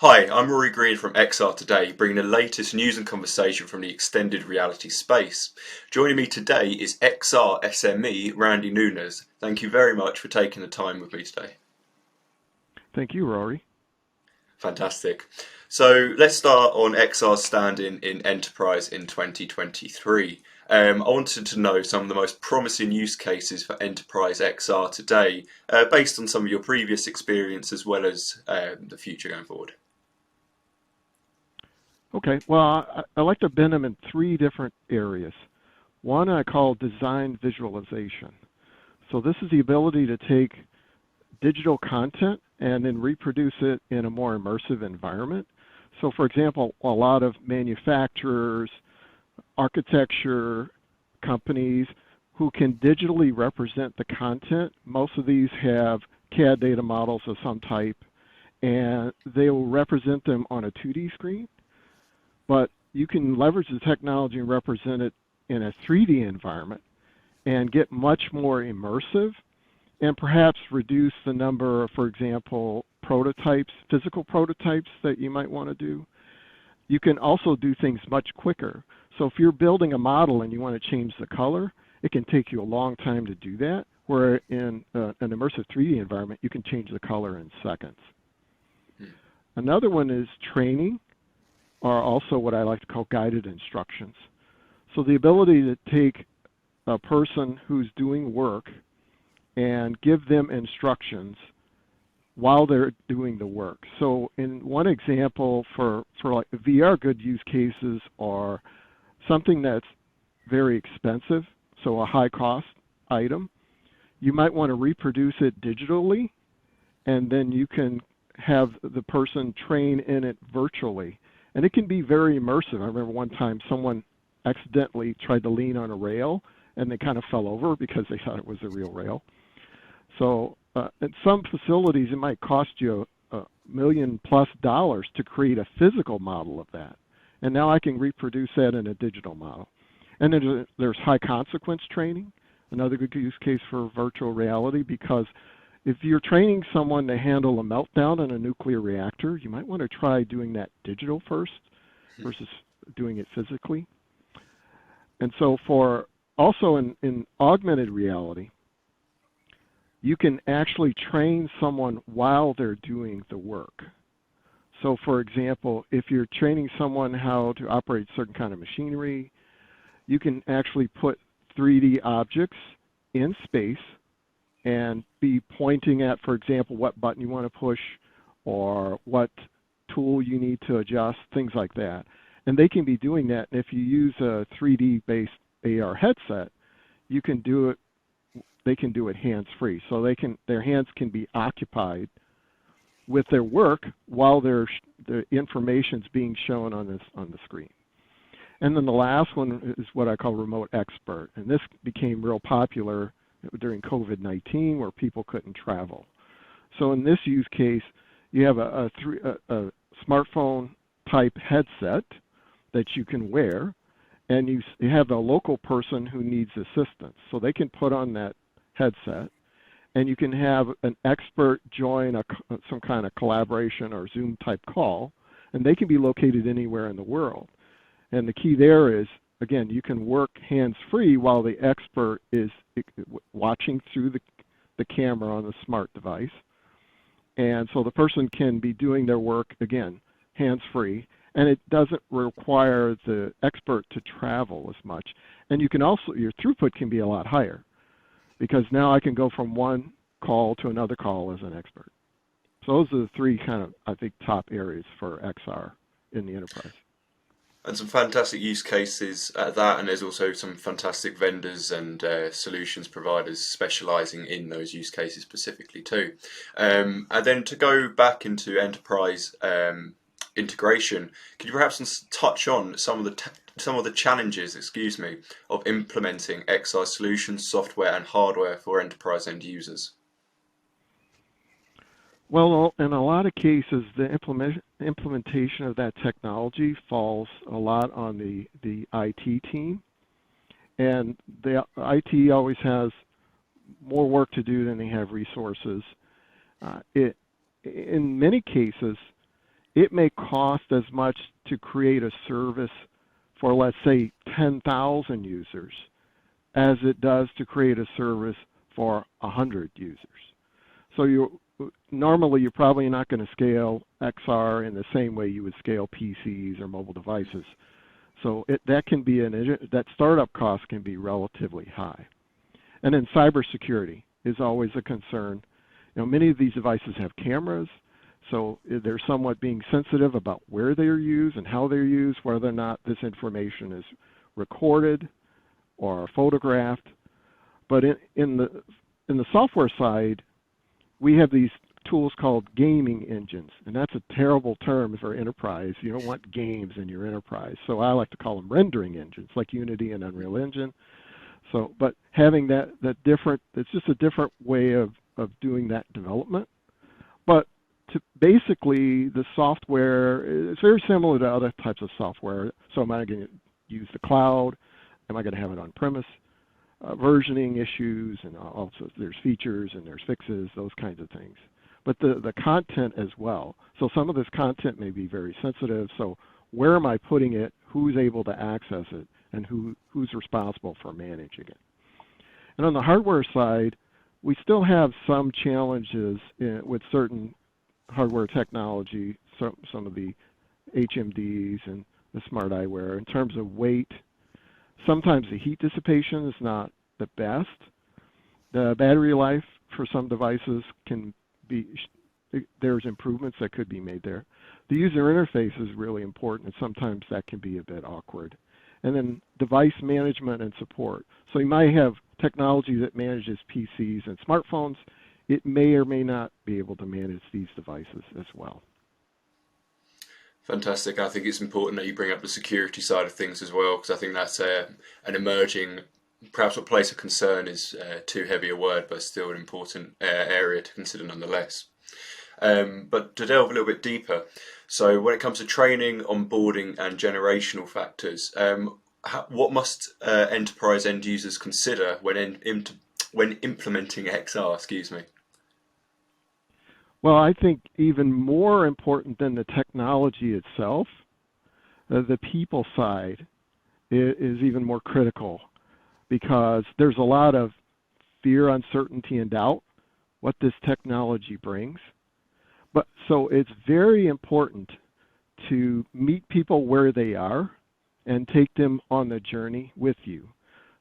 Hi, I'm Rory Green from XR Today, bringing the latest news and conversation from the extended reality space. Joining me today is XR SME Randy Nunez. Thank you very much for taking the time with me today. Thank you, Rory. Fantastic. So let's start on XR's standing in enterprise in 2023. I wanted to know some of the most promising use cases for enterprise XR today, based on some of your previous experience as well as the future going forward. Okay, well, I like to bend them in three different areas. One I call design visualization. So this is the ability to take digital content and then reproduce it in a more immersive environment. So for example, a lot of manufacturers, architecture companies who can digitally represent the content, most of these have CAD data models of some type, and they will represent them on a 2D screen. But you can leverage the technology and represent it in a 3D environment and get much more immersive and perhaps reduce the number of, for example, prototypes, physical prototypes that you might want to do. You can also do things much quicker. So if you're building a model and you want to change the color, it can take you a long time to do that, where in an immersive 3D environment, you can change the color in seconds. Another one is training, or also what I like to call guided instructions. So the ability to take a person who's doing work and give them instructions while they're doing the work. So in one example for like VR, good use cases are something that's very expensive, so a high cost item. You might want to reproduce it digitally, and then you can have the person train in it virtually. And it can be very immersive. I remember one time someone accidentally tried to lean on a rail and they kind of fell over because they thought it was a real rail. So at some facilities, it might cost you $1 million+ to create a physical model of that. And now I can reproduce that in a digital model. And then there's high consequence training, another good use case for virtual reality, because if you're training someone to handle a meltdown in a nuclear reactor, you might want to try doing that digital first versus doing it physically. And so for also in augmented reality, you can actually train someone while they're doing the work. So for example, if you're training someone how to operate certain kind of machinery, you can actually put 3D objects in space and be pointing at, for example, what button you want to push or what tool you need to adjust, things like that. And they can be doing that. And if you use a 3D-based AR headset, you can do it. They can do it hands-free. So their hands can be occupied with their work while the information's being shown on the screen. And then the last one is what I call remote expert. And this became real popular during COVID-19 where people couldn't travel. So in this use case, you have a smartphone type headset that you can wear, and you have a local person who needs assistance. So they can put on that headset, and you can have an expert join some kind of collaboration or Zoom type call, and they can be located anywhere in the world. And the key there is, again, you can work hands-free while the expert is watching through the camera on the smart device. And so the person can be doing their work, again, hands-free, and it doesn't require the expert to travel as much. And you can also, your throughput can be a lot higher, because now I can go from one call to another call as an expert. So those are the three kind of, I think, top areas for XR in the enterprise. And some fantastic use cases at that, and there's also some fantastic vendors and solutions providers specialising in those use cases specifically too. And then to go back into enterprise integration, could you perhaps touch on some of the challenges, of implementing XR solutions, software, and hardware for enterprise end users? Well, in a lot of cases, the implementation of that technology falls a lot on the IT team. And the IT always has more work to do than they have resources. In many cases, it may cost as much to create a service for, let's say, 10,000 users as it does to create a service for 100 users. So normally you're probably not going to scale XR in the same way you would scale PCs or mobile devices. So that startup cost can be relatively high. And then cybersecurity is always a concern. Many of these devices have cameras, so they're somewhat being sensitive about where they're used and how they're used, whether or not this information is recorded or photographed. But in the software side, we have these tools called gaming engines, and that's a terrible term for enterprise. You don't want games in your enterprise, so I like to call them rendering engines, like Unity and Unreal Engine. So, but having that different, it's just a different way of doing that development. But basically, the software is very similar to other types of software. So am I going to use the cloud? Am I going to have it on-premise? Versioning issues, and also there's features and there's fixes, those kinds of things. But the content as well. So some of this content may be very sensitive. So where am I putting it? Who's able to access it? And who's responsible for managing it? And on the hardware side, we still have some challenges with certain hardware technology, some of the HMDs and the smart eyewear in terms of weight. Sometimes the heat dissipation is not the best. The battery life for some devices there's improvements that could be made there. The user interface is really important, and sometimes that can be a bit awkward. And then device management and support. So you might have technology that manages PCs and smartphones. It may or may not be able to manage these devices as well. Fantastic. I think it's important that you bring up the security side of things as well, because I think that's an emerging, perhaps a place of concern is too heavy a word, but still an important area to consider nonetheless. But to delve a little bit deeper, so when it comes to training, onboarding and generational factors, what must enterprise end users consider when implementing XR, excuse me? Well, I think even more important than the technology itself, the people side is even more critical, because there's a lot of fear, uncertainty, and doubt what this technology brings. But so it's very important to meet people where they are and take them on the journey with you.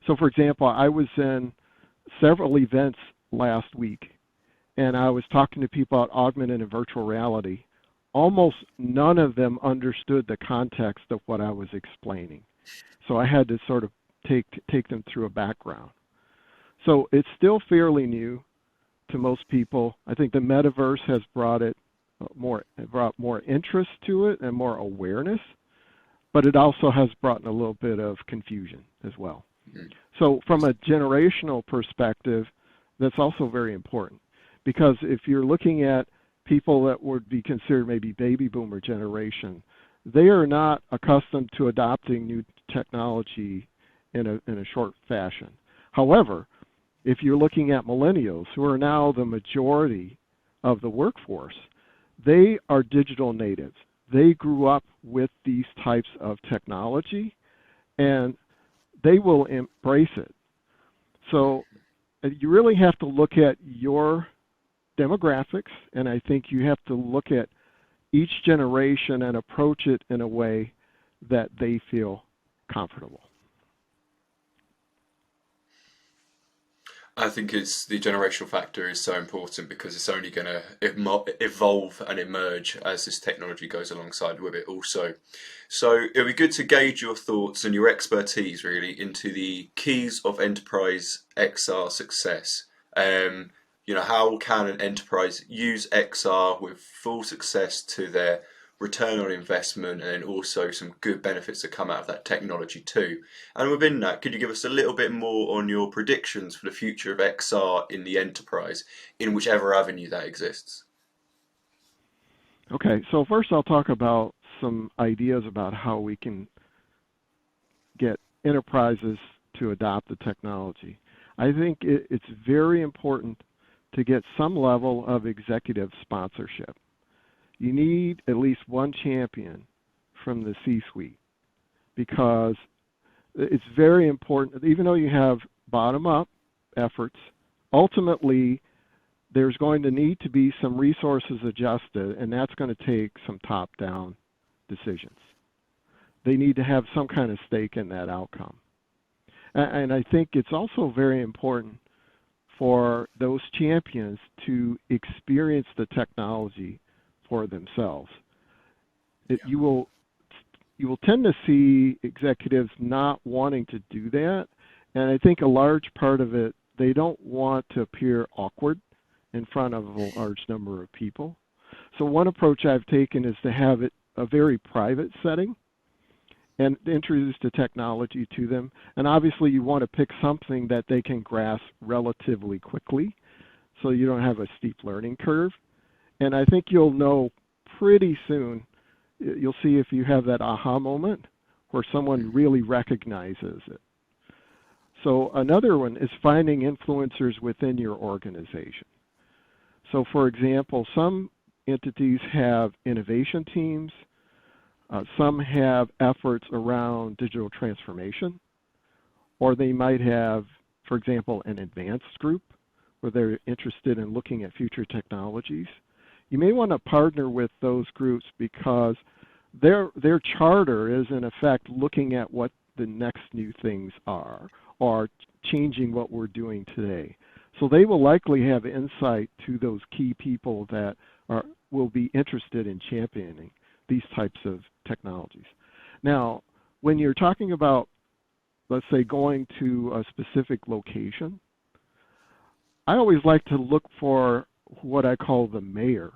So for example, I was in several events last week, and I was talking to people about augmented and virtual reality. Almost none of them understood the context of what I was explaining. So I had to sort of take them through a background. So it's still fairly new to most people. I think the metaverse has brought more interest to it and more awareness, but it also has brought in a little bit of confusion as well. Mm-hmm. So from a generational perspective, that's also very important, because if you're looking at people that would be considered maybe baby boomer generation, they are not accustomed to adopting new technology in a short fashion. However, if you're looking at millennials, who are now the majority of the workforce, they are digital natives. They grew up with these types of technology, and they will embrace it. So you really have to look at your demographics, and I think you have to look at each generation and approach it in a way that they feel comfortable. I think it's the generational factor is so important, because it's only going to evolve and emerge as this technology goes alongside with it also. So it'll be good to gauge your thoughts and your expertise really into the keys of enterprise XR success. How can an enterprise use XR with full success to their return on investment, and then also some good benefits that come out of that technology too. And within that, could you give us a little bit more on your predictions for the future of XR in the enterprise, in whichever avenue that exists? Okay, so first I'll talk about some ideas about how we can get enterprises to adopt the technology. I think it's very important to get some level of executive sponsorship. you need at least one champion from the C-suite, because it's very important. Even though you have bottom-up efforts, ultimately there's going to need to be some resources adjusted, and that's going to take some top-down decisions. They need to have some kind of stake in that outcome. And I think it's also very important for those champions to experience the technology for themselves. You will tend to see executives not wanting to do that, and I think a large part of it, they don't want to appear awkward in front of a large number of people. So one approach I've taken is to have it a very private setting and introduce the technology to them. And obviously you want to pick something that they can grasp relatively quickly so you don't have a steep learning curve. And I think you'll know pretty soon, you'll see if you have that aha moment where someone really recognizes it. So another one is finding influencers within your organization. So for example, some entities have innovation teams, some have efforts around digital transformation, or they might have, for example, an advanced group where they're interested in looking at future technologies. You may want to partner with those groups because their charter is in effect looking at what the next new things are or changing what we're doing today. So they will likely have insight to those key people that will be interested in championing these types of technologies. Now, when you're talking about, let's say, going to a specific location, I always like to look for what I call the mayor.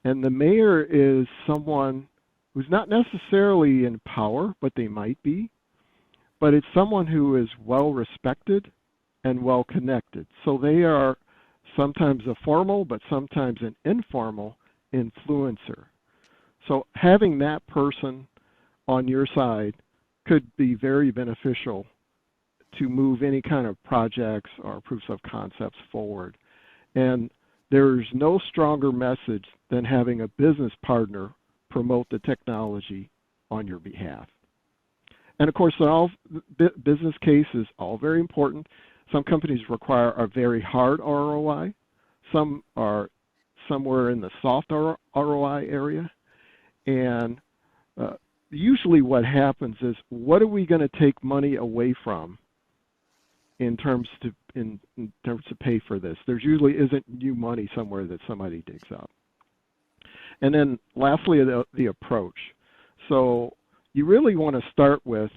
And the mayor is someone who's not necessarily in power, but they might be. But it's someone who is well respected and well connected. So they are sometimes a formal, but sometimes an informal influencer. So having that person on your side could be very beneficial to move any kind of projects or proofs of concepts forward. And there's no stronger message than having a business partner promote the technology on your behalf. And of course, all business case is all very important. Some companies require a very hard ROI. Some are somewhere in the soft ROI area. And usually what happens is, what are we going to take money away from in terms to pay for this? There's usually isn't new money somewhere that somebody digs up. And then lastly, the approach. So you really want to start with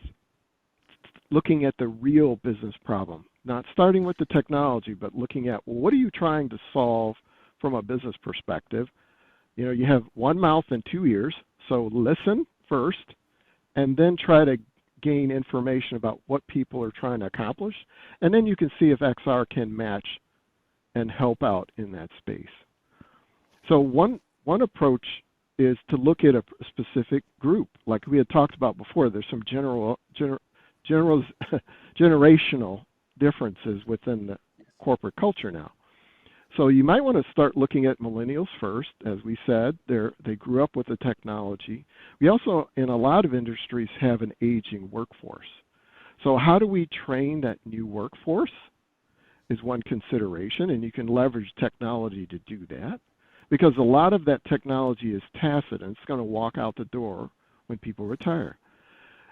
looking at the real business problem, not starting with the technology, but looking at, well, what are you trying to solve from a business perspective? You know, you have one mouth and two ears, so listen first, and then try to gain information about what people are trying to accomplish, and then you can see if XR can match and help out in that space. So one approach is to look at a specific group, like we had talked about before. There's some generational differences within the corporate culture now. So you might want to start looking at millennials first. As we said, they grew up with the technology. We also, in a lot of industries, have an aging workforce. So how do we train that new workforce is one consideration, and you can leverage technology to do that, because a lot of that technology is tacit, and it's going to walk out the door when people retire.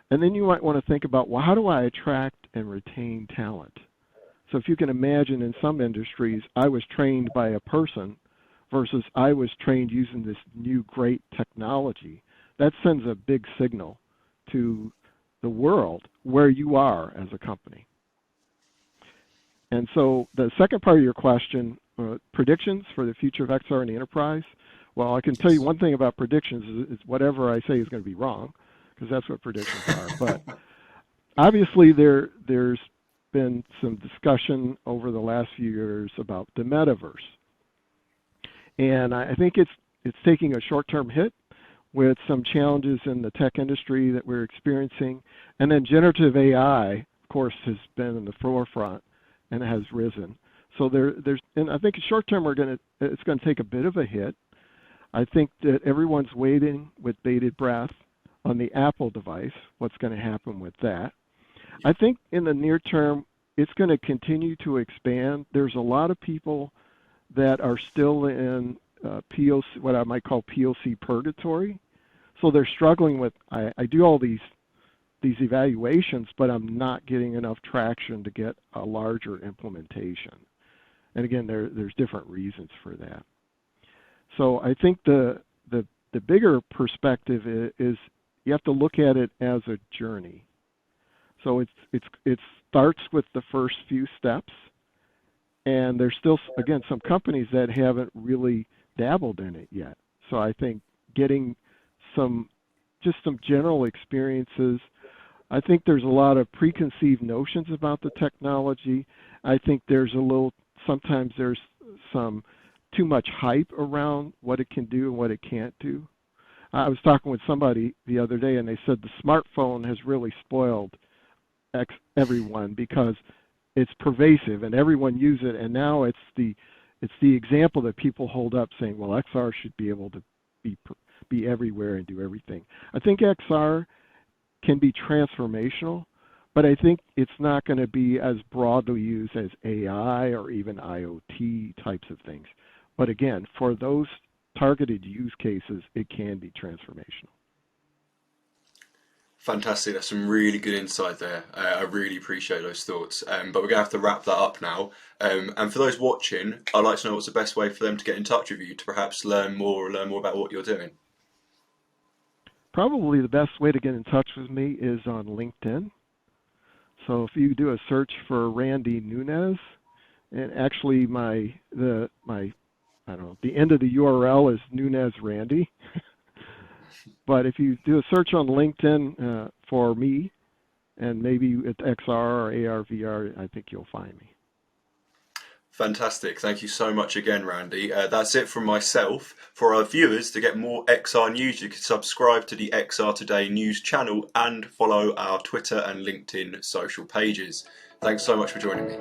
And then you might want to think about, well, how do I attract and retain talent? So if you can imagine, in some industries, I was trained by a person versus I was trained using this new great technology. That sends a big signal to the world where you are as a company. And so the second part of your question, predictions for the future of XR in the enterprise. Well, I can tell you one thing about predictions is whatever I say is going to be wrong, because that's what predictions are. But obviously there's been some discussion over the last few years about the metaverse. And I think it's taking a short-term hit with some challenges in the tech industry that we're experiencing. And then generative AI, of course, has been in the forefront and has risen. So and I think short-term it's going to take a bit of a hit. I think that everyone's waiting with bated breath on the Apple device, what's going to happen with that. I think in the near term, it's going to continue to expand. There's a lot of people that are still in POC, what I might call POC purgatory. So they're struggling with, I do all these evaluations, but I'm not getting enough traction to get a larger implementation. And again, there's different reasons for that. So I think the bigger perspective is you have to look at it as a journey. So it starts with the first few steps, and there's still, again, some companies that haven't really dabbled in it yet. So I think getting some general experiences. I think there's a lot of preconceived notions about the technology. I think sometimes there's some too much hype around what it can do and what it can't do. I was talking with somebody the other day, and they said the smartphone has really spoiled everyone because it's pervasive and everyone uses it, and now it's the example that people hold up saying, well, XR should be able to be everywhere and do everything. I think XR can be transformational, but I think it's not going to be as broadly used as AI or even IoT types of things. But again, for those targeted use cases, it can be transformational. Fantastic. That's some really good insight there. I really appreciate those thoughts. But we're going to have to wrap that up now. And for those watching, I'd like to know what's the best way for them to get in touch with you to perhaps learn more about what you're doing. Probably the best way to get in touch with me is on LinkedIn. So if you do a search for Randy Nunez, and actually the end of the URL is Nunez Randy. But if you do a search on LinkedIn for me, and maybe it's XR or AR/VR, I think you'll find me. Fantastic. Thank you so much again, Randy. That's it from myself. For our viewers, to get more XR news, you can subscribe to the XR Today news channel and follow our Twitter and LinkedIn social pages. Thanks so much for joining me.